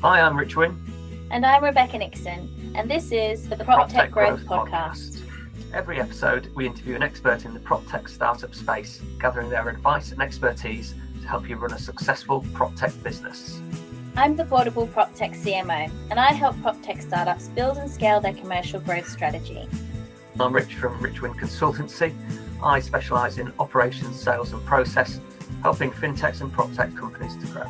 Hi, I'm Rich Wynn. And I'm Rebecca Nixon, and this is the PropTech Growth Podcast. Every episode, we interview an expert in the PropTech startup space, gathering their advice and expertise to help you run a successful PropTech business. I'm the Portable PropTech CMO, and I help PropTech startups build and scale their commercial growth strategy. I'm Rich from Rich Wynn Consultancy. I specialise in operations, sales and process, helping fintechs and PropTech companies to grow.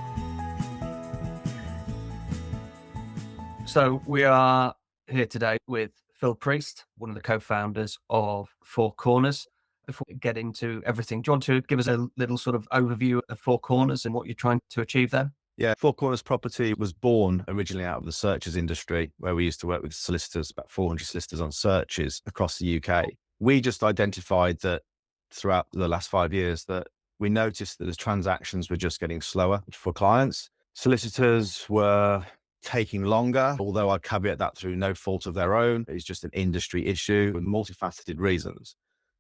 So we are here today with Phil Priest, one of the co-founders of Four Corners. Before we get into everything, do you want to give us a little sort of overview of Four Corners and what you're trying to achieve there? Yeah, Four Corners Property was born originally out of the searches industry, where we used to work with solicitors, about 400 solicitors on searches across the UK. We just identified that throughout the last 5 years that we noticed that the transactions were just getting slower for clients. Solicitors were taking longer, although I'd caveat that through no fault of their own. It's just an industry issue with multifaceted reasons.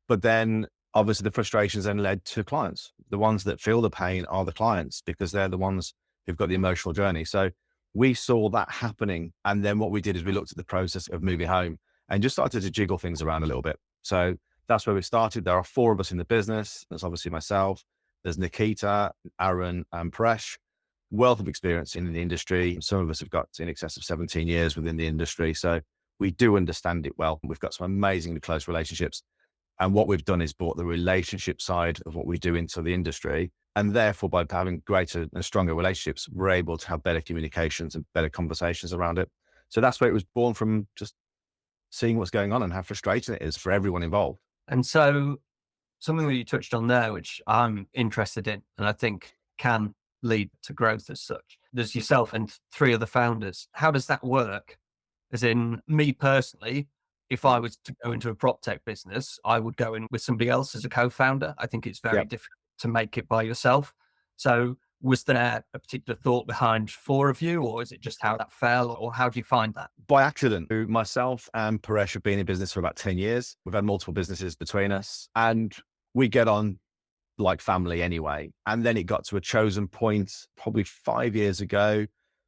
But then obviously the frustrations then led to clients. The ones that feel the pain are the clients because they're the ones who've got the emotional journey. So we saw that happening. And then what we did is we looked at the process of moving home and just started to jiggle things around a little bit. So that's where we started. There are 4 of us in the business. There's obviously myself, there's Nikita, Aaron and Paresh. Wealth of experience in the industry. Some of us have got in excess of 17 years within the industry. So we do understand it well. We've got some amazingly close relationships. And what we've done is brought the relationship side of what we do into the industry. And therefore, by having greater and stronger relationships, we're able to have better communications and better conversations around it. So that's where it was born, from just seeing what's going on and how frustrating it is for everyone involved. And so something that you touched on there, which I'm interested in, and I think can lead to growth as such. There's yourself and 3 other founders. How does that work? As in, me personally, if I was to go into a PropTech business, I would go in with somebody else as a co-founder. I think it's very difficult to make it by yourself. So was there a particular thought behind 4 of you, or is it just how that fell, or how do you find that? By accident. Myself and Paresh have been in business for about 10 years. We've had multiple businesses between us and we get on like family anyway. And then it got to a chosen point probably 5 years ago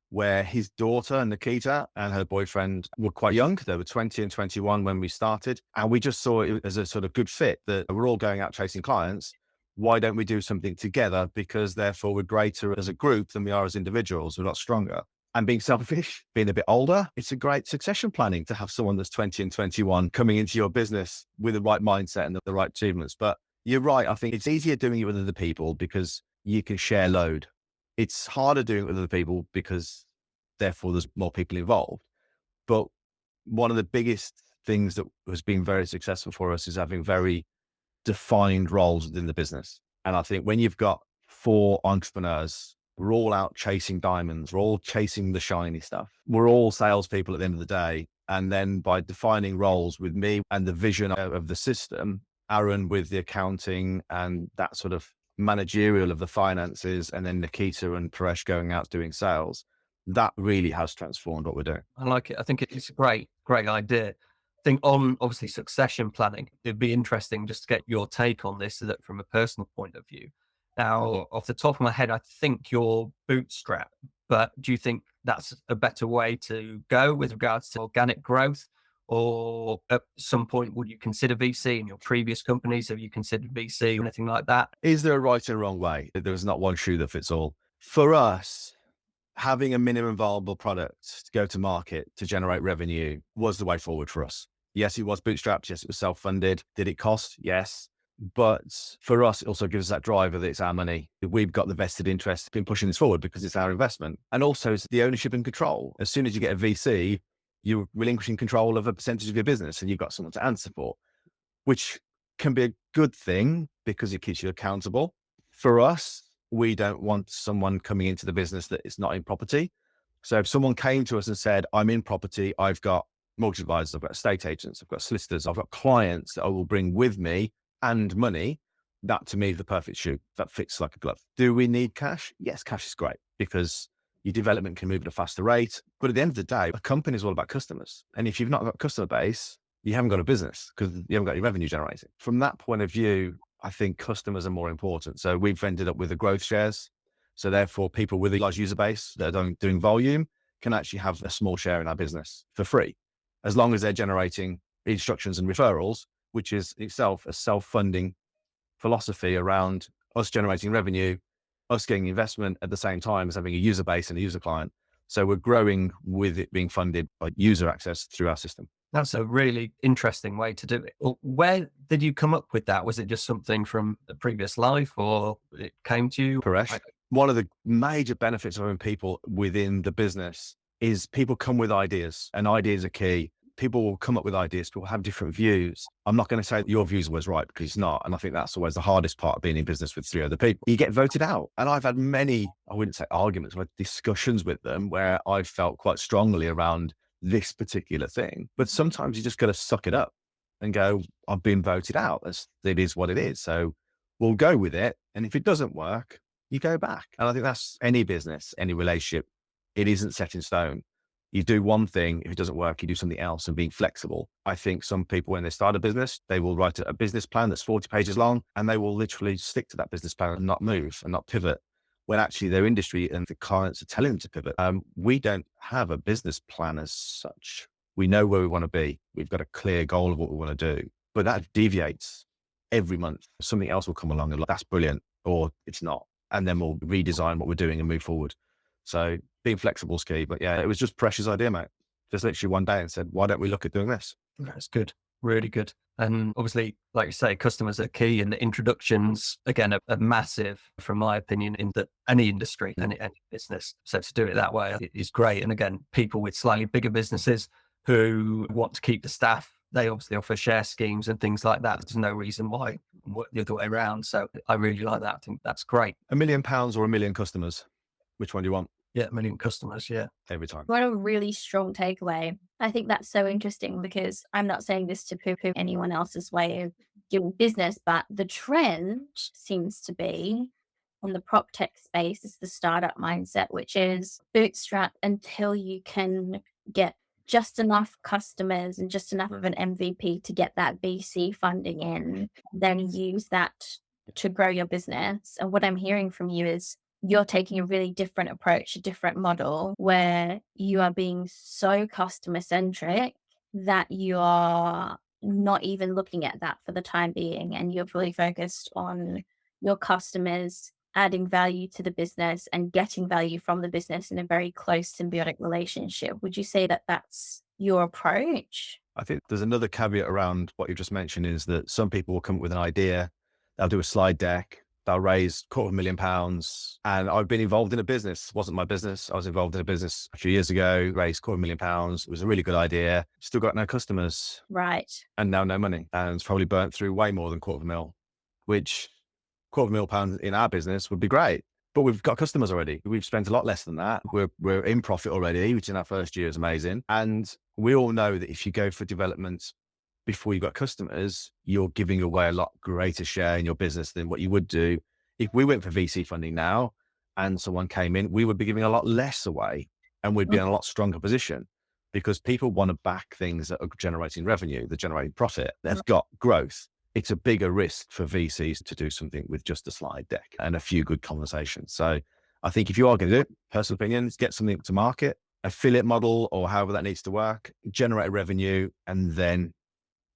where his daughter, Nikita, and her boyfriend were quite young. They were 20 and 21 when we started. And we just saw it as a sort of good fit that we're all going out chasing clients. Why don't we do something together? Because therefore we're greater as a group than we are as individuals. We're a lot stronger. And being selfish, being a bit older, it's a great succession planning to have someone that's 20 and 21 coming into your business with the right mindset and the right achievements. But you're right. I think it's easier doing it with other people because you can share load. It's harder doing it with other people because therefore there's more people involved. But one of the biggest things that has been very successful for us is having very defined roles within the business. And I think when you've got 4 entrepreneurs, we're all out chasing diamonds. We're all chasing the shiny stuff. We're all salespeople at the end of the day. And then by defining roles with me and the vision of the system, Aaron with the accounting and that sort of managerial of the finances, and then Nikita and Paresh going out doing sales, that really has transformed what we're doing. I like it. I think it's a great idea. I think on obviously succession planning, it'd be interesting just to get your take on this from a personal point of view. Now, off the top of my head, I think you're bootstrap, but do you think that's a better way to go with regards to organic growth? Or at some point, would you consider VC in your previous companies? Have you considered VC or anything like that? Is there a right and wrong way? There's not one shoe that fits all. For us, having a minimum viable product to go to market to generate revenue was the way forward for us. Yes, it was bootstrapped. Yes, it was self-funded. Did it cost? Yes. But for us, it also gives us that driver that it's our money. We've got the vested interest in pushing this forward because it's our investment. And also it's the ownership and control. As soon as you get a VC, you're relinquishing control of a percentage of your business and you've got someone to answer for, which can be a good thing because it keeps you accountable. For us, we don't want someone coming into the business that is not in property. So if someone came to us and said, I'm in property, I've got mortgage advisors, I've got estate agents, I've got solicitors, I've got clients that I will bring with me and money, that to me is the perfect shoe. That fits like a glove. Do we need cash? Yes, cash is great because your development can move at a faster rate. But at the end of the day, a company is all about customers. And if you've not got a customer base, you haven't got a business because you haven't got any revenue generating. From that point of view, I think customers are more important. So we've ended up with the growth shares. So therefore, people with a large user base that are doing volume can actually have a small share in our business for free, as long as they're generating instructions and referrals, which is itself a self-funding philosophy around us generating revenue, us getting investment at the same time as having a user base and a user client. So we're growing with it being funded by user access through our system. That's a really interesting way to do it. Well, where did you come up with that? Was it just something from a previous life, or it came to you? Paresh, one of the major benefits of having people within the business is people come with ideas, and ideas are key. People will come up with ideas, people have different views. I'm not going to say that your views are always right, because it's not. And I think that's always the hardest part of being in business with 3 other people. You get voted out. And I've had many, I wouldn't say arguments, but discussions with them where I felt quite strongly around this particular thing. But sometimes you just got to suck it up and go, I've been voted out. It is what it is. So we'll go with it. And if it doesn't work, you go back. And I think that's any business, any relationship. It isn't set in stone. You do one thing, if it doesn't work, you do something else, and being flexible. I think some people, when they start a business, they will write a business plan that's 40 pages long, and they will literally stick to that business plan and not move and not pivot, when actually their industry and the clients are telling them to pivot. We don't have a business plan as such. We know where we want to be. We've got a clear goal of what we want to do, but that deviates every month. Something else will come along and that's brilliant, or it's not. And then we'll redesign what we're doing and move forward. So being flexible is key. But yeah, it was just Paresh's idea, mate. Just literally one day and said, why don't we look at doing this? That's good. Really good. And obviously, like you say, customers are key, and the introductions, again, are massive, from my opinion, in any industry, any business. So to do it that way is great. And again, people with slightly bigger businesses who want to keep the staff, they obviously offer share schemes and things like that. There's no reason why the other way around. So I really like that. I think that's great. £1 million or 1 million customers? Which one do you want? Yeah, 1 million customers. Yeah. Every time. What a really strong takeaway. I think that's so interesting, because I'm not saying this to poo-poo anyone else's way of doing business, but the trend seems to be on the PropTech space is the startup mindset, which is bootstrap until you can get just enough customers and just enough of an MVP to get that VC funding in, then use that to grow your business. And what I'm hearing from you is you're taking a really different approach, a different model, where you are being so customer centric that you are not even looking at that for the time being. And you're fully focused on your customers, adding value to the business and getting value from the business in a very close symbiotic relationship. Would you say that that's your approach? I think there's another caveat around what you just mentioned, is that some people will come up with an idea, they'll do a slide deck, they'll raise £250,000. And I've been involved in a business. It wasn't my business. I was involved in a business a few years ago, raised £250,000. It was a really good idea. Still got no customers. Right. And now no money. And it's probably burnt through way more than £250,000, which £250,000 in our business would be great. But we've got customers already. We've spent a lot less than that. We're in profit already, which in our first year is amazing. And we all know that if you go for development before you've got customers, you're giving away a lot greater share in your business than what you would do if we went for VC funding now and someone came in. We would be giving a lot less away, and we'd be in a lot stronger position, because people want to back things that are generating revenue, that generating profit, they've got growth. It's a bigger risk for VCs to do something with just a slide deck and a few good conversations. So I think if you are going to do it, personal opinions, get something to market, affiliate model, or however that needs to work, generate revenue, and then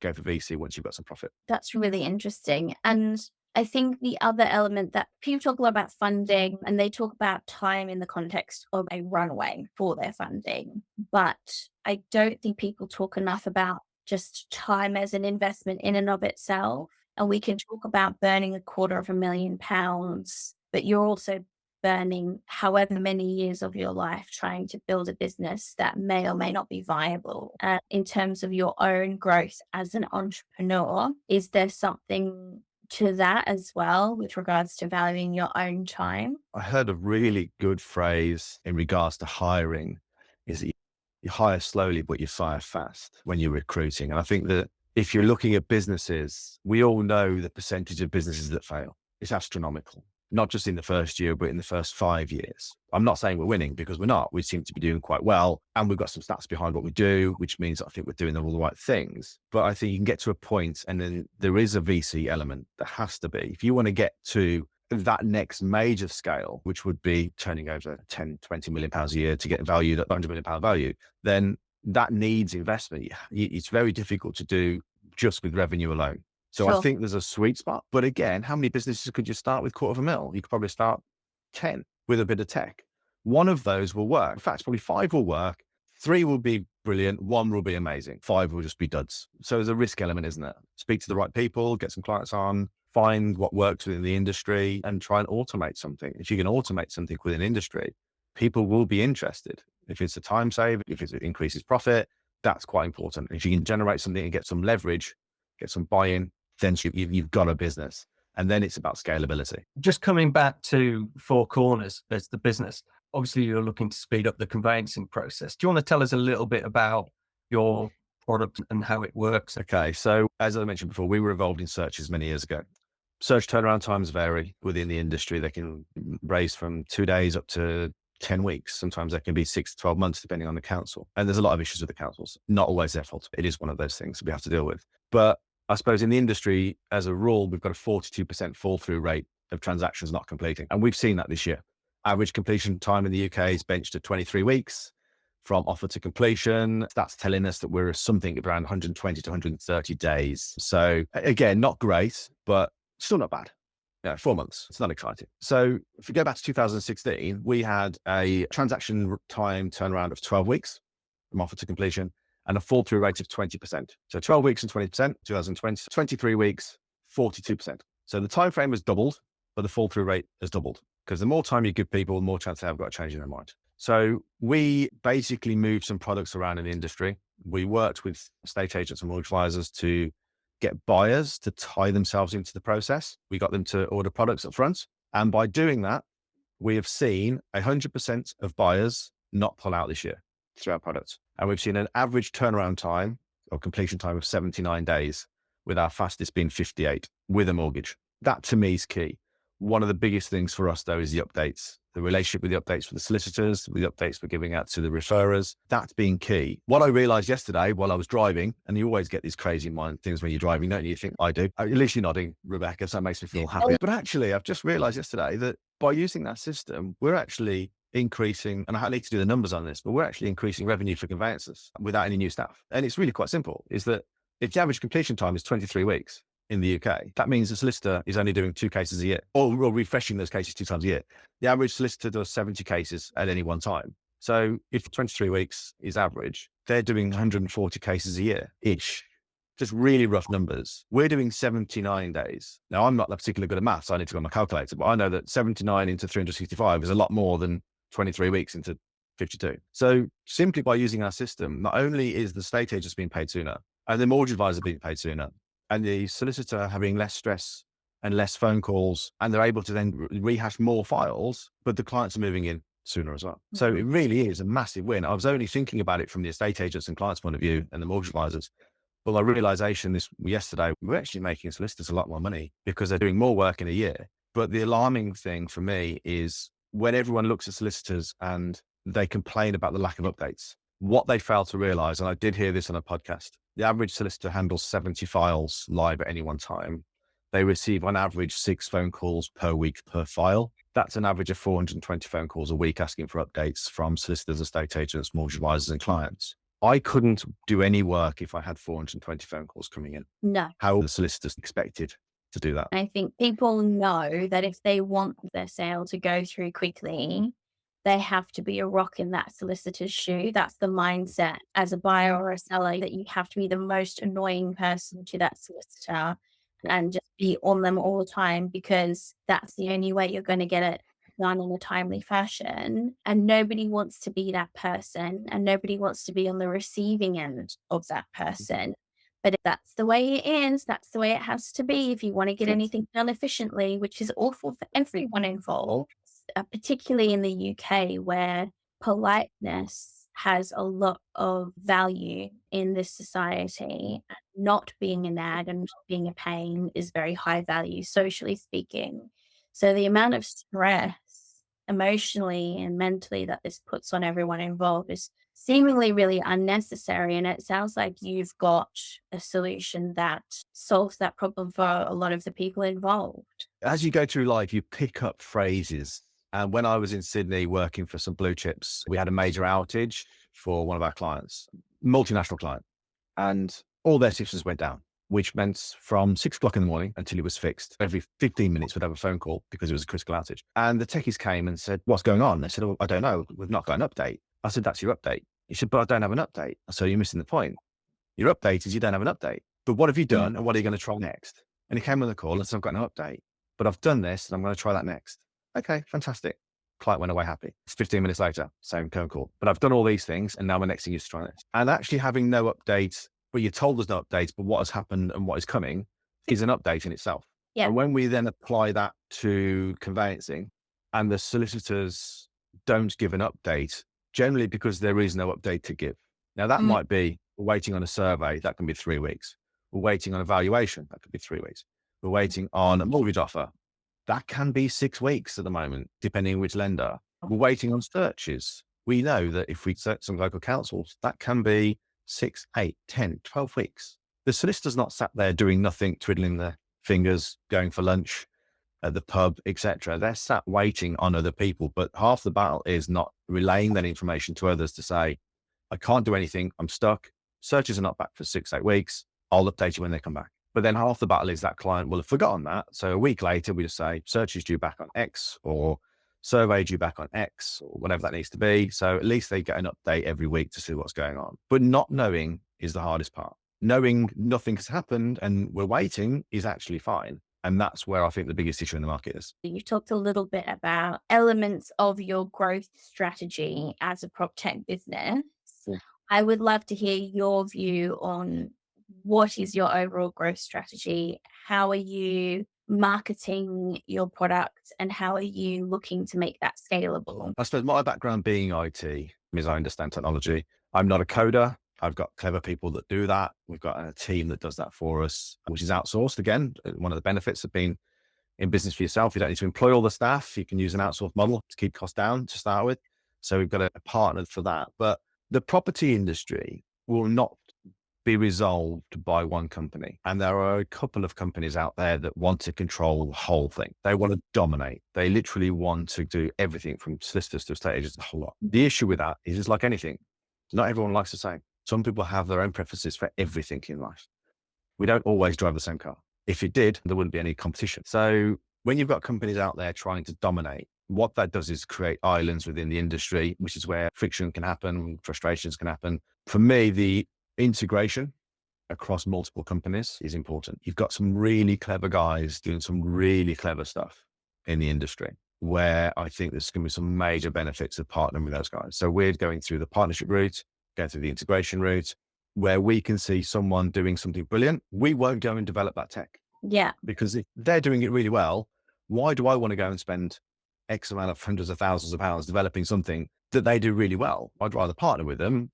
go for VC once you've got some profit. That's really interesting. And I think the other element that people talk a lot about funding, and they talk about time in the context of a runway for their funding. But I don't think people talk enough about just time as an investment in and of itself. And we can talk about burning £250,000, but you're also burning however many years of your life trying to build a business that may or may not be viable. In terms of your own growth as an entrepreneur, is there something to that as well with regards to valuing your own time? I heard a really good phrase in regards to hiring, is that you hire slowly, but you fire fast when you're recruiting. And I think that if you're looking at businesses, we all know the percentage of businesses that fail. It's astronomical. Not just in the first year, but in the first 5 years. I'm not saying we're winning, because we're not. We seem to be doing quite well. And we've got some stats behind what we do, which means I think we're doing all the right things. But I think you can get to a point, and then there is a VC element that has to be. If you want to get to that next major scale, which would be turning over 10, 20 million pounds a year to get valued at 100 million pound value, then that needs investment. It's very difficult to do just with revenue alone. So I Sure. think there's a sweet spot. But again, how many businesses could you start with $250,000? You could probably start 10 with a bit of tech. One of those will work. In fact, probably 5 will work. 3 will be brilliant. 1 will be amazing. 5 will just be duds. So there's a risk element, isn't it? Speak to the right people, get some clients on, find what works within the industry and try and automate something. If you can automate something within industry, people will be interested. If it's a time save, if it increases profit, that's quite important. If you can generate something and get some leverage, get some buy-in, then you've got a business. And then it's about scalability. Just coming back to Four Corners as the business, obviously you're looking to speed up the conveyancing process. Do you want to tell us a little bit about your product and how it works? Okay. So as I mentioned before, we were involved in searches many years ago. Search turnaround times vary within the industry. They can range from 2 days up to 10 weeks. Sometimes they can be 6 to 12 months, depending on the council. And there's a lot of issues with the councils. Not always their fault. It is one of those things we have to deal with. But I suppose in the industry, as a rule, we've got a 42% fall through rate of transactions not completing. And we've seen that this year. Average completion time in the UK is benched at 23 weeks from offer to completion. That's telling us that we're something around 120 to 130 days. So again, not great, but still not bad. 4 months. It's not exciting. So if we go back to 2016, we had a transaction time turnaround of 12 weeks from offer to completion and a fall through rate of 20%. So 12 weeks and 20%, 2020, 23 weeks, 42%. So the time frame has doubled, but the fall through rate has doubled because the more time you give people, the more chance they have got a change in their mind. So we basically moved some products around in the industry. We worked with estate agents and mortgage advisors to get buyers to tie themselves into the process. We got them to order products up front. And by doing that, we have seen 100% of buyers not pull out this year through our products. And we've seen an average turnaround time or completion time of 79 days, with our fastest being 58 with a mortgage. That to me is key. One of the biggest things for us though is the updates, the relationship with the updates for the solicitors, with the updates we're giving out to the referrers. That's been key. What I realized yesterday while I was driving, and you always get these crazy mind things when you're driving, don't you? You think I do. At least you're nodding, Rebecca, so that makes me feel happy. But actually, I've just realized yesterday that by using that system, we're actually increasing, and I need to do the numbers on this, but we're actually increasing revenue for conveyancers without any new staff. And it's really quite simple, is that if the average completion time is 23 weeks, in the UK, that means the solicitor is only doing 2 cases a year or refreshing those cases 2 times a year. The average solicitor does 70 cases at any one time. So if 23 weeks is average, they're doing 140 cases a year-ish. Just really rough numbers. We're doing 79 days. Now, I'm not particularly good at maths. So I need to go on my calculator, but I know that 79 into 365 is a lot more than 23 weeks into 52. So simply by using our system, not only is the estate agents being paid sooner and the mortgage advisor being paid sooner, and the solicitor having less stress and less phone calls, and they're able to then rehash more files, but the clients are moving in sooner as well. So it really is a massive win. I was only thinking about it from the estate agents and clients' point of view and the mortgage advisors. But my realization yesterday, we're actually making solicitors a lot more money because they're doing more work in a year. But the alarming thing for me is when everyone looks at solicitors and they complain about the lack of updates, what they fail to realize, and I did hear this on a podcast, the average solicitor handles 70 files live at any one time. They receive on average 6 phone calls per week per file. That's an average of 420 phone calls a week asking for updates from solicitors, estate agents, mortgage advisors, and clients. I couldn't do any work if I had 420 phone calls coming in. No. How are the solicitors expected to do that? I think people know that if they want their sale to go through quickly, they have to be a rock in that solicitor's shoe. That's the mindset as a buyer or a seller, that you have to be the most annoying person to that solicitor and just be on them all the time, because that's the only way you're going to get it done in a timely fashion. And nobody wants to be that person, and nobody wants to be on the receiving end of that person. But if that's the way it is, that's the way it has to be if you want to get anything done efficiently, which is awful for everyone involved, particularly in the UK, where politeness has a lot of value in this society. Not being a nag and not being a pain is very high value, socially speaking. So the amount of stress emotionally and mentally that this puts on everyone involved is seemingly really unnecessary. And it sounds like you've got a solution that solves that problem for a lot of the people involved. As you go through life, you pick up phrases. And when I was in Sydney working for some blue chips, we had a major outage for one of our clients, multinational client, and all their systems went down, which meant from 6 o'clock in the morning until it was fixed, every 15 minutes would have a phone call because it was a critical outage. And the techies came and said, "What's going on?" They said, "Oh, I don't know. We've not got an update." I said, "That's your update." He said, "But I don't have an update." I said, "You're missing the point. Your update is you don't have an update. But what have you done and what are you going to try next?" And he came on the call and said, "I've got no update, but I've done this and I'm going to try that next." Okay, fantastic. Client went away happy. It's 15 minutes later, same phone call. But I've done all these things and now my next thing is to try this. And actually having no update, but you're told there's no update, but what has happened and what is coming is an update in itself. Yeah. And when we then apply that to conveyancing and the solicitors don't give an update, generally because there is no update to give. Now that might be we're waiting on a survey, that can be 3 weeks. We're waiting on a valuation, that could be 3 weeks. We're waiting on a mortgage offer. That can be 6 weeks at the moment, depending on which lender. We're waiting on searches. We know that if we search some local councils, that can be 6, 8, 10, 12 weeks. The solicitor's not sat there doing nothing, twiddling their fingers, going for lunch at the pub, etc. They're sat waiting on other people, but half the battle is not relaying that information to others to say, "I can't do anything, I'm stuck. Searches are not back for 6, 8 weeks. I'll update you when they come back." But then half the battle is that client will have forgotten that. So a week later, we just say, "Search is due back on X," or "Survey due back on X," or whatever that needs to be. So at least they get an update every week to see what's going on. But not knowing is the hardest part. Knowing nothing has happened and we're waiting is actually fine. And that's where I think the biggest issue in the market is. You talked a little bit about elements of your growth strategy as a PropTech business. Yeah. I would love to hear your view on what is your overall growth strategy? How are you marketing your product and how are you looking to make that scalable? I suppose my background being IT means I understand technology. I'm not a coder. I've got clever people that do that. We've got a team that does that for us, which is outsourced. Again, one of the benefits of being in business for yourself, you don't need to employ all the staff. You can use an outsourced model to keep costs down to start with. So we've got a partner for that. But the property industry will not be resolved by one company. And there are a couple of companies out there that want to control the whole thing. They want to dominate. They literally want to do everything from solicitors to estate agents, a whole lot. The issue with that is it's like anything. Not everyone likes the same. Some people have their own preferences for everything in life. We don't always drive the same car. If it did, there wouldn't be any competition. So when you've got companies out there trying to dominate, what that does is create islands within the industry, which is where friction can happen, frustrations can happen. For me, the integration across multiple companies is important. You've got some really clever guys doing some really clever stuff in the industry where I think there's going to be some major benefits of partnering with those guys. So we're going through the partnership route, going through the integration route, where we can see someone doing something brilliant. We won't go and develop that tech. Yeah. Because if they're doing it really well, why do I want to go and spend X amount of hundreds of thousands of pounds developing something that they do really well? I'd rather partner with them,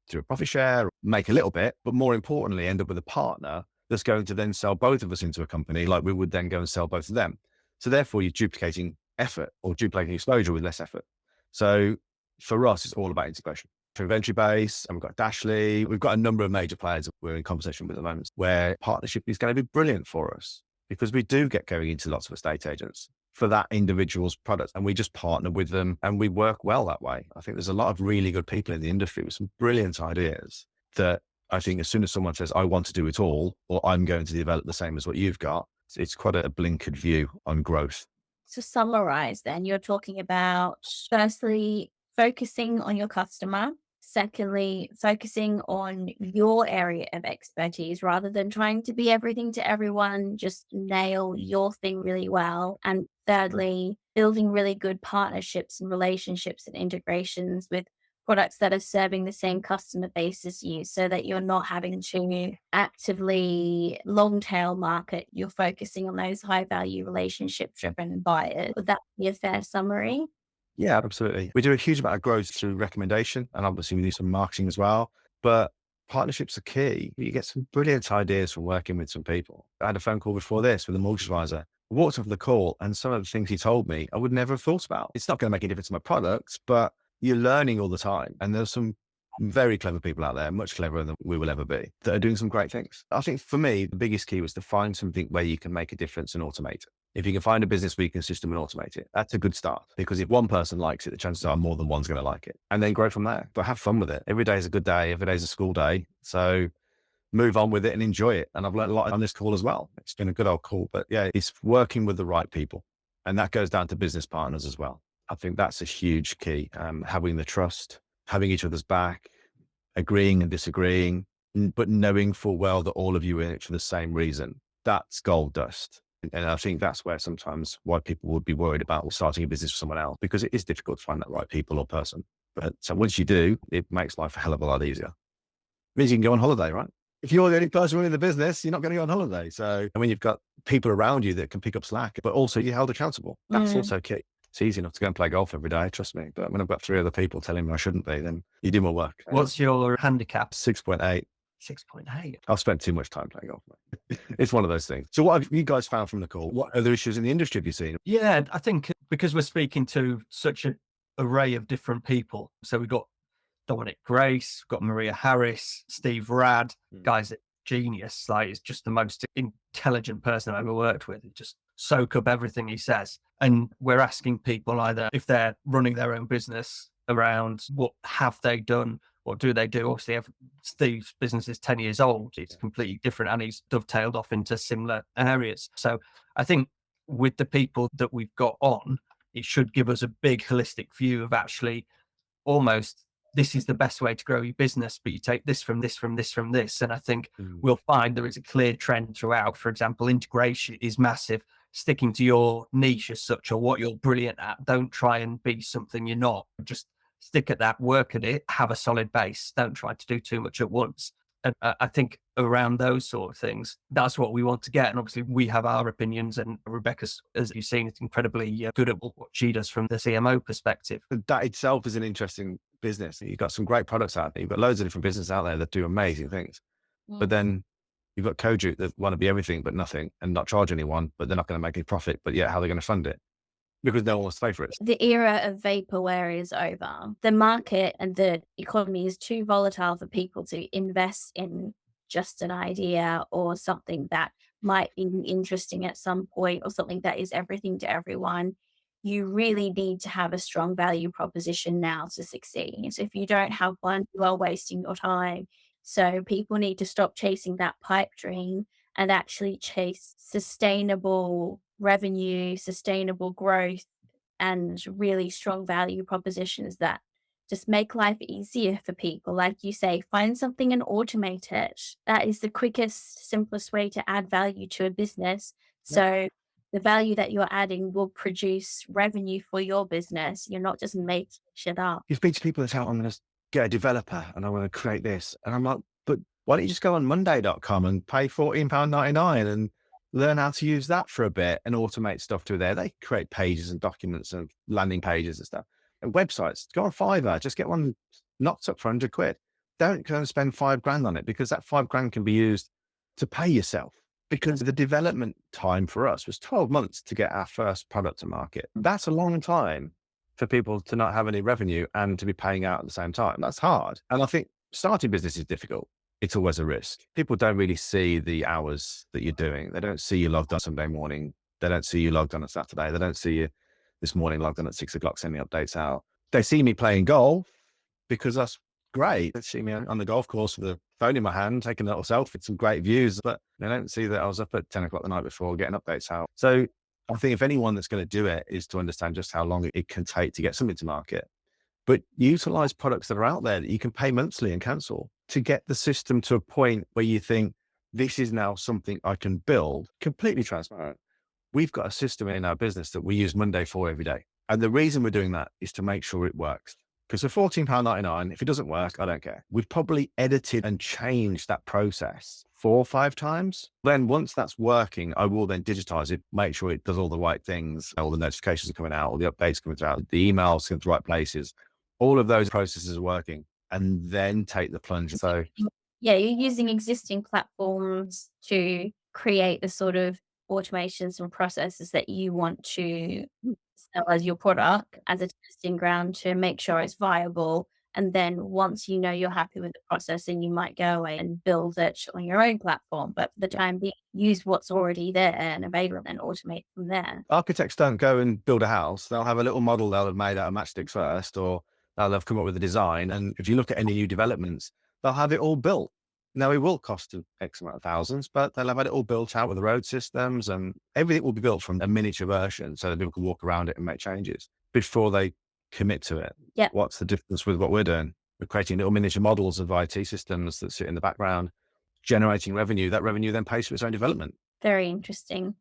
do a profit share, make a little bit, but more importantly, end up with a partner that's going to then sell both of us into a company like we would then go and sell both of them. So therefore you're duplicating effort or duplicating exposure with less effort. So for us, it's all about integration. To inventory base, and we've got Dashley. We've got a number of major players that we're in conversation with at the moment where partnership is going to be brilliant for us because we do get going into lots of estate agents for that individual's product and we just partner with them and we work well that way. I think there's a lot of really good people in the industry with some brilliant ideas that I think as soon as someone says, "I want to do it all," or "I'm going to develop the same as what you've got," it's quite a blinkered view on growth. To summarize, then you're talking about firstly, focusing on your customer. Secondly, focusing on your area of expertise rather than trying to be everything to everyone, just nail your thing really well. And thirdly, building really good partnerships and relationships and integrations with products that are serving the same customer base as you so that you're not having to actively long tail market. You're focusing on those high value relationship driven buyers. Would that be a fair summary? Yeah, absolutely. We do a huge amount of growth through recommendation and obviously we do some marketing as well, but partnerships are key. You get some brilliant ideas from working with some people. I had a phone call before this with a mortgage advisor walked off the call and some of the things he told me, I would never have thought about. It's not going to make any difference to my products, but you're learning all the time. And there's some very clever people out there, much cleverer than we will ever be, that are doing some great things. I think for me, the biggest key was to find something where you can make a difference and automate it. If you can find a business where you can system and automate it, that's a good start. Because if one person likes it, the chances are more than one's going to like it. And then grow from there. But have fun with it. Every day is a good day. Every day is a school day. So move on with it and enjoy it. And I've learned a lot on this call as well. It's been a good old call. But yeah, it's working with the right people. And that goes down to business partners as well. I think that's a huge key. Having the trust, having each other's back, agreeing and disagreeing, but knowing full well that all of you are in it for the same reason. That's gold dust. And I think that's where sometimes why people would be worried about starting a business with someone else, because it is difficult to find that right people or person. But so once you do, it makes life a hell of a lot easier. It means you can go on holiday, right? If you're the only person running the business, you're not going to go on holiday. So, I mean, you've got people around you that can pick up slack, but also you're held accountable. That's also key. It's easy enough to go and play golf every day, trust me. But when I've got 3 other people telling me I shouldn't be, then you do more work. What's your handicap? 6.8. 6.8. I've spent too much time playing golf. It's one of those things. So what have you guys found from the call? What other issues in the industry have you seen? Yeah, I think because we're speaking to such an array of different people. So we've got Dominic Grace, we've got Maria Harris, Steve Rad, guys at Genius. Like, it's just the most intelligent person I've ever worked with. It just soak up everything he says. And we're asking people either if they're running their own business around what have they done, what do they do? Obviously, Steve's business is 10 years old. It's completely different and he's dovetailed off into similar areas. So I think with the people that we've got on, it should give us a big holistic view of actually almost this is the best way to grow your business, but you take this from this, from this, from this. And I think we'll find there is a clear trend throughout. For example, integration is massive. Sticking to your niche as such, or what you're brilliant at. Don't try and be something you're not. Just stick at that, work at it, have a solid base. Don't try to do too much at once. And I think around those sort of things, that's what we want to get. And obviously we have our opinions, and Rebecca's, as you've seen, is incredibly good at what she does from the CMO perspective. That itself is an interesting business. You've got some great products out there. You've got loads of different businesses out there that do amazing things. But then you've got Kojuk that want to be everything but nothing and not charge anyone, but they're not going to make any profit. But yet, how are they going to fund it? Because no one wants to pay for it. The era of vaporware is over. The market and the economy is too volatile for people to invest in just an idea or something that might be interesting at some point, or something that is everything to everyone. You really need to have a strong value proposition now to succeed. So if you don't have one, you are wasting your time. So people need to stop chasing that pipe dream and actually chase sustainable revenue, sustainable growth, and really strong value propositions that just make life easier for people. Like you say, find something and automate it. That is the quickest, simplest way to add value to a business. So the value that you're adding will produce revenue for your business. You're not just making shit up. You speak to people that say, I'm going to get a developer and I want to create this. And I'm like, but why don't you just go on Monday.com and pay £14.99 and learn how to use that for a bit and automate stuff through there. They create pages and documents and landing pages and stuff. And websites, go on Fiverr, just get one knocked up for 100 quid. Don't go and spend $5,000 on it, because that $5,000 can be used to pay yourself. Because the development time for us was 12 months to get our first product to market. That's a long time for people to not have any revenue and to be paying out at the same time. That's hard. And I think starting business is difficult. It's always a risk. People don't really see the hours that you're doing. They don't see you logged on Sunday morning. They don't see you logged on on Saturday. They don't see you this morning logged on at 6 o'clock sending updates out. They see me playing golf because that's great. They see me on the golf course with a phone in my hand, taking a little selfie, some great views, but they don't see that I was up at 10 o'clock the night before getting updates out. So I think if anyone that's going to do it is to understand just how long it can take to get something to market, but utilize products that are out there that you can pay monthly and cancel to get the system to a point where you think, this is now something I can build, completely transparent. We've got a system in our business that we use Monday for every day. And the reason we're doing that is to make sure it works. Because for £14.99, if it doesn't work, I don't care. We've probably edited and changed that process 4 or 5 times. Then once that's working, I will then digitize it, make sure it does all the right things, all the notifications are coming out, all the updates coming out, the emails going to the right places. All of those processes are working, and then take the plunge. So yeah, you're using existing platforms to create the sort of automations and processes that you want to sell as your product as a testing ground to make sure it's viable. And then once you know you're happy with the process, then you might go away and build it on your own platform. But for the time being, use what's already there and available and automate from there. Architects don't go and build a house. They'll have a little model they'll have made out of matchsticks first, or they'll have come up with a design. And if you look at any new developments, they'll have it all built. Now, it will cost X amount of thousands, but they'll have had it all built out with the road systems, and everything will be built from a miniature version so that people can walk around it and make changes before they commit to it. Yeah. What's the difference with what we're doing? We're creating little miniature models of IT systems that sit in the background, generating revenue. That revenue then pays for its own development. Very interesting.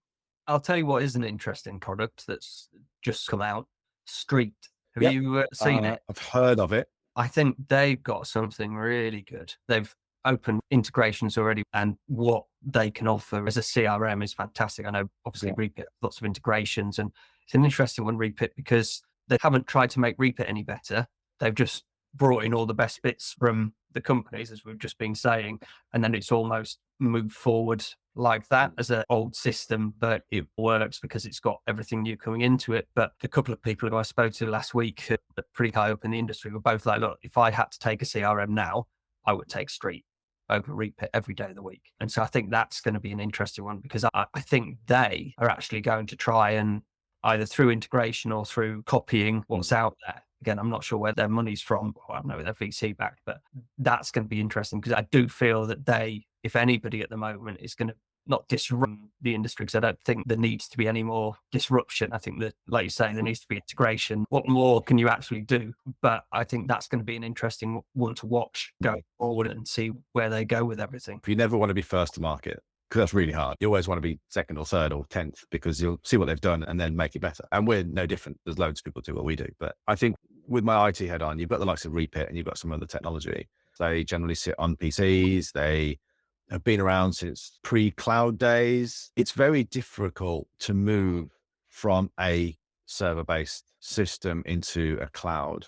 I'll tell you what is an interesting product that's just come out. Street. Have Yep. you seen it? I've heard of it. I think they've got something really good. They've opened integrations already, and what they can offer as a CRM is fantastic. I know obviously Repit, lots of integrations, and it's an interesting one, Repit, because they haven't tried to make Repit any better. They've just brought in all the best bits from the companies, as we've just been saying, and then it's almost moved forward like that as an old system, but it works because it's got everything new coming into it. But a couple of people who I spoke to last week who are pretty high up in the industry were both like, look, if I had to take a CRM now, I would take Street over Repit every day of the week. And so I think that's going to be an interesting one, because I think they are actually going to try and either through integration or through copying what's out there. Again, I'm not sure where their money's from. Well, I don't know where their VC backed, but that's going to be interesting, because I do feel that they, if anybody at the moment, is going to not disrupt the industry, because I don't think there needs to be any more disruption. I think that, like you say, there needs to be integration. What more can you actually do? But I think that's going to be an interesting one to watch going forward and see where they go with everything. You never want to be first to market, because that's really hard. You always want to be second or third or 10th, because you'll see what they've done and then make it better. And we're no different. There's loads of people do what we do. But I think with my IT head on, you've got the likes of Repit and you've got some other technology. They generally sit on PCs. They have been around since pre-cloud days. It's very difficult to move from a server-based system into a cloud.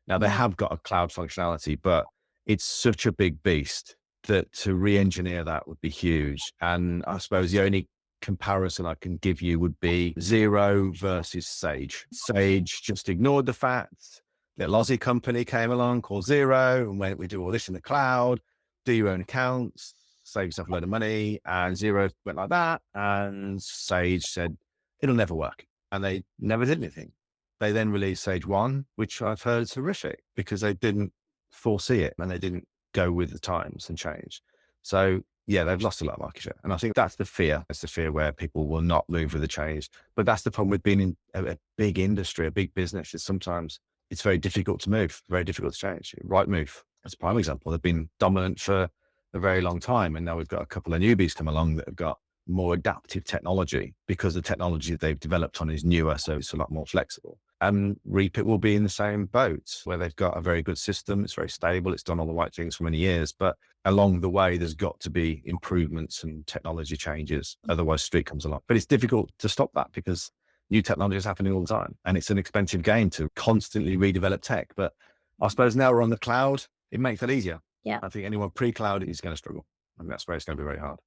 Now, they have got a cloud functionality, but it's such a big beast that to re-engineer that would be huge. And I suppose the only comparison I can give you would be Xero versus Sage. Sage just ignored the fact that Aussie company came along called Xero and went, we do all this in the cloud, do your own accounts, save yourself a load of money. And Xero went like that. And Sage said, it'll never work. And they never did anything. They then released Sage 1, which I've heard is horrific because they didn't foresee it and they didn't go with the times and change. So yeah, they've lost a lot of market share. And I think that's the fear. It's the fear where people will not move with the change. But that's the problem with being in a big industry, a big business, is sometimes it's very difficult to move, very difficult to change. Right Move, as a prime example, they've been dominant for a very long time. And now we've got a couple of newbies come along that have got more adaptive technology because the technology that they've developed on is newer. So it's a lot more flexible. And Repit will be in the same boat where they've got a very good system. It's very stable. It's done all the right things for many years, but along the way, there's got to be improvements and technology changes. Otherwise Street comes along, but it's difficult to stop that because new technology is happening all the time. And it's an expensive game to constantly redevelop tech. But I suppose now we're on the cloud, it makes it easier. Yeah. I think anyone pre-cloud is going to struggle. And that's where it's going to be very hard.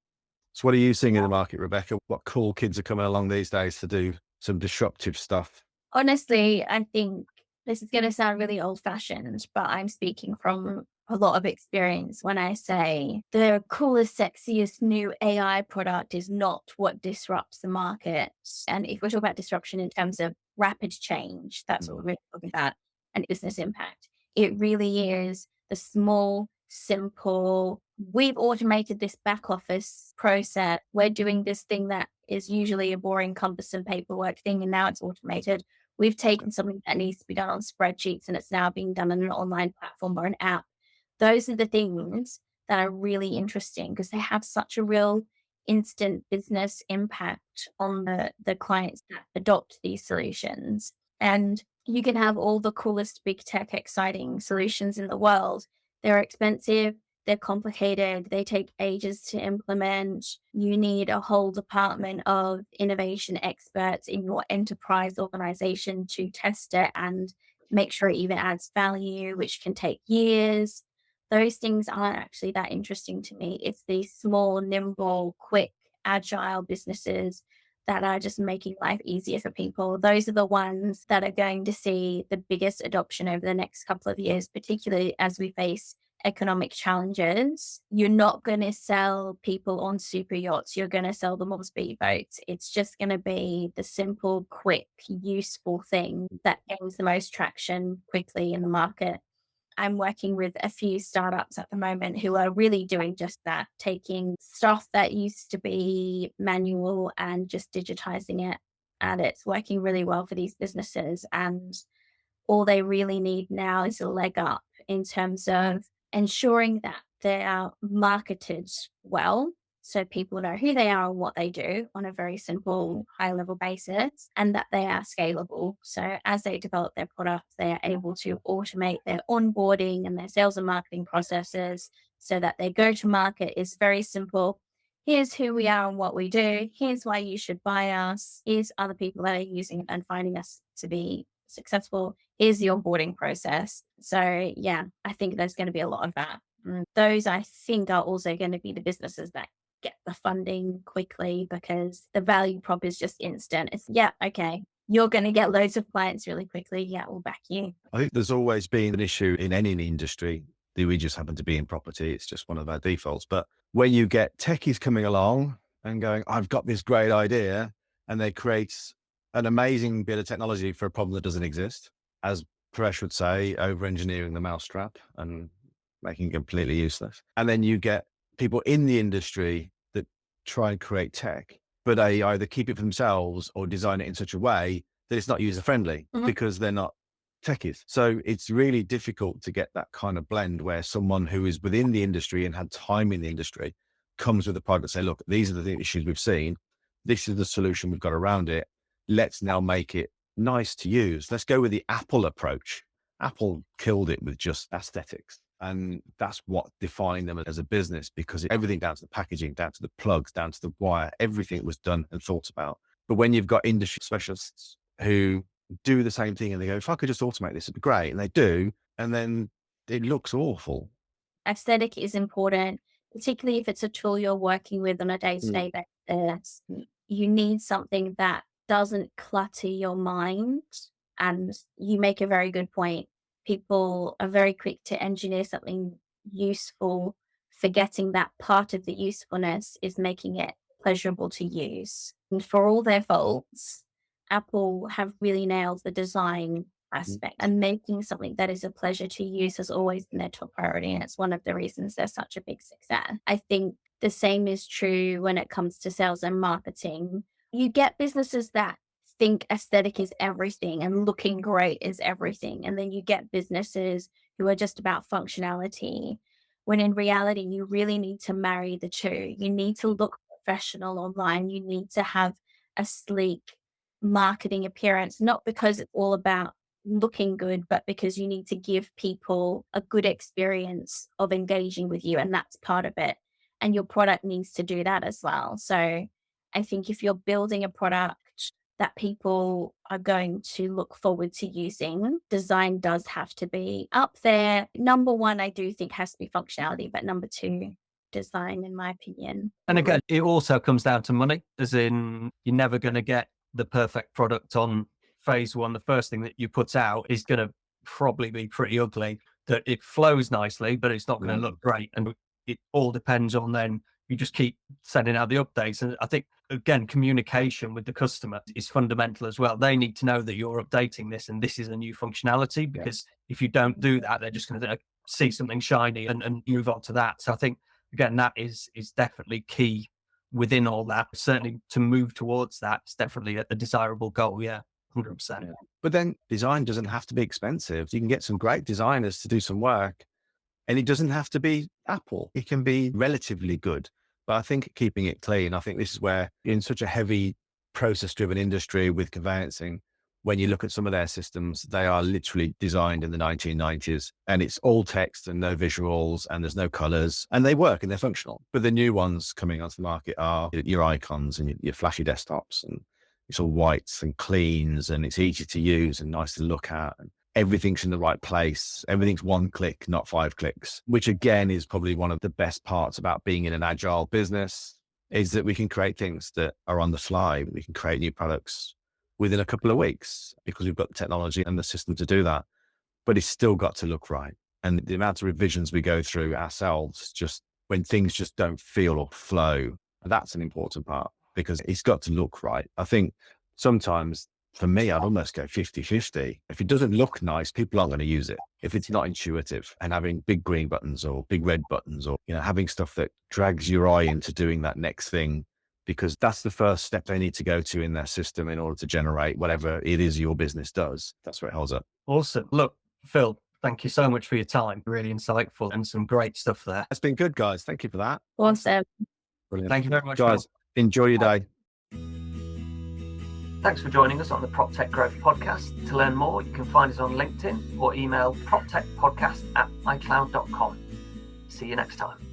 So what are you seeing in the market, Rebecca? What cool kids are coming along these days to do some disruptive stuff? Honestly, I think this is going to sound really old fashioned, but I'm speaking from a lot of experience when I say the coolest, sexiest new AI product is not what disrupts the market. And if we're talking about disruption in terms of rapid change, that's what we're really talking about, and business impact. It really is the small, simple, we've automated this back office process. We're doing this thing that is usually a boring, cumbersome paperwork thing, and now it's automated. We've taken something that needs to be done on spreadsheets and it's now being done on an online platform or an app. Those are the things that are really interesting because they have such a real instant business impact on the clients that adopt these solutions. And you can have all the coolest big tech, exciting solutions in the world. They're expensive. They're complicated. They take ages to implement. You need a whole department of innovation experts in your enterprise organization to test it and make sure it even adds value, which can take years. Those things aren't actually that interesting to me. It's these small, nimble, quick, agile businesses that are just making life easier for people. Those are the ones that are going to see the biggest adoption over the next couple of years, particularly as we face economic challenges. You're not going to sell people on super yachts. You're going to sell them on speedboats. It's just going to be the simple, quick, useful thing that gains the most traction quickly in the market. I'm working with a few startups at the moment who are really doing just that, taking stuff that used to be manual and just digitizing it. And it's working really well for these businesses. And all they really need now is a leg up in terms of ensuring that they are marketed well, so people know who they are and what they do on a very simple, high level basis, and that they are scalable. So as they develop their products, they are able to automate their onboarding and their sales and marketing processes so that their go to market is very simple. Here's who we are and what we do. Here's why you should buy us. Here's other people that are using and finding us to be successful. Here's the onboarding process. So yeah, I think there's going to be a lot of that. Those I think are also going to be the businesses that get the funding quickly because the value prop is just instant. It's okay, you're going to get loads of clients really quickly. Yeah, we'll back you. I think there's always been an issue in any industry. We just happen to be in property. It's just one of our defaults. But when you get techies coming along and going, I've got this great idea, and they create an amazing bit of technology for a problem that doesn't exist, as Paresh would say, over-engineering the mousetrap and making it completely useless. And then you get people in the industry that try and create tech, but they either keep it for themselves or design it in such a way that it's not user-friendly because they're not techies. So it's really difficult to get that kind of blend where someone who is within the industry and had time in the industry comes with a product and say, look, these are the issues we've seen. This is the solution we've got around it. Let's now make it nice to use. Let's go with the Apple approach. Apple killed it with just aesthetics. And that's what defined them as a business, because everything down to the packaging, down to the plugs, down to the wire, everything was done and thought about. But when you've got industry specialists who do the same thing and they go, if I could just automate this, it'd be great. And they do. And then it looks awful. Aesthetic is important, particularly if it's a tool you're working with on a day-to-day basis. You need something that doesn't clutter your mind. And you make a very good point. People are very quick to engineer something useful, forgetting that part of the usefulness is making it pleasurable to use. And for all their faults, Apple have really nailed the design aspect, and making something that is a pleasure to use has always been their top priority. And it's one of the reasons they're such a big success. I think the same is true when it comes to sales and marketing. You get businesses that think aesthetic is everything and looking great is everything. And then you get businesses who are just about functionality, when in reality, you really need to marry the two. You need to look professional online. You need to have a sleek marketing appearance, not because it's all about looking good, but because you need to give people a good experience of engaging with you. And that's part of it. And your product needs to do that as well. So I think if you're building a product that people are going to look forward to using, design does have to be up there. Number one, I do think has to be functionality, but number two, design, in my opinion. And again, it also comes down to money, as in you're never going to get the perfect product on phase one. The first thing that you put out is going to probably be pretty ugly, that it flows nicely, but it's not going to look great. And it all depends on then you just keep sending out the updates. And I think, again, communication with the customer is fundamental as well. They need to know that you're updating this and this is a new functionality, because if you don't do that, they're just going to see something shiny and move on to that. So I think, again, that is definitely key within all that. Certainly to move towards that is definitely a desirable goal. Yeah, 100%. Yeah. But then design doesn't have to be expensive. You can get some great designers to do some work, and it doesn't have to be Apple. It can be relatively good. But I think keeping it clean, I think this is where, in such a heavy process-driven industry with conveyancing, when you look at some of their systems, they are literally designed in the 1990s, and it's all text and no visuals and there's no colors, and they work and they're functional. But the new ones coming onto the market are your icons and your flashy desktops, and it's all whites and cleans, and it's easy to use and nice to look at. And everything's in the right place. Everything's one click, not 5 clicks, which again is probably one of the best parts about being in an agile business. is that we can create things that are on the fly. We can create new products within a couple of weeks because we've got the technology and the system to do that. But it's still got to look right. And the amount of revisions we go through ourselves, just when things just don't feel or flow, that's an important part because it's got to look right. I think sometimes for me, I'd almost go 50-50. If it doesn't look nice, people aren't going to use it. If it's not intuitive, and having big green buttons or big red buttons, or, having stuff that drags your eye into doing that next thing, because that's the first step they need to go to in their system in order to generate whatever it is your business does. That's where it holds up. Awesome. Look, Phil, thank you so much for your time. Really insightful and some great stuff there. It's been good, guys. Thank you for that. Awesome. Brilliant. Thank you very much, guys. Phil. Enjoy your day. Thanks for joining us on the PropTech Growth Podcast. To learn more, you can find us on LinkedIn or email proptechpodcast@icloud.com. See you next time.